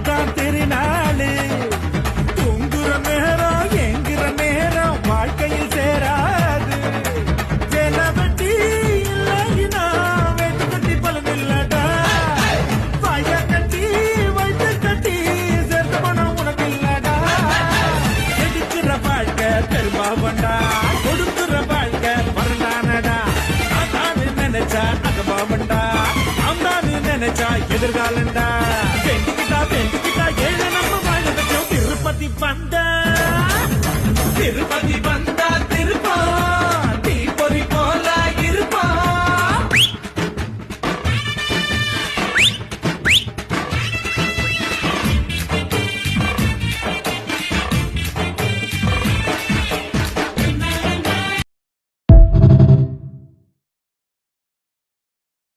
இதுதான் திருநாளு. தூங்குற நேரம் என்கிற நேரம் வாழ்க்கையில் சேராது. ஜெலவட்டி இல்லைனா வெட்டு கட்டி பலன் இல்லடா. வாய கட்டி வைத்து கட்டி சேர்த்த பணம் உனக்கு இல்லடா. எதுக்குற வாழ்க்கை பெரும்பாவண்டா, கொடுக்குற வாழ்க்கை வரலானடா. அதான்னு நினைச்சா அகபாவண்டா, அம்தான்னு நினைச்சா எதிர்காலண்டா. வேண்டிக்கிட்டா ஏழை நம்ம வாழ வச்சோம் திருப்பதி வந்த திருப்பதி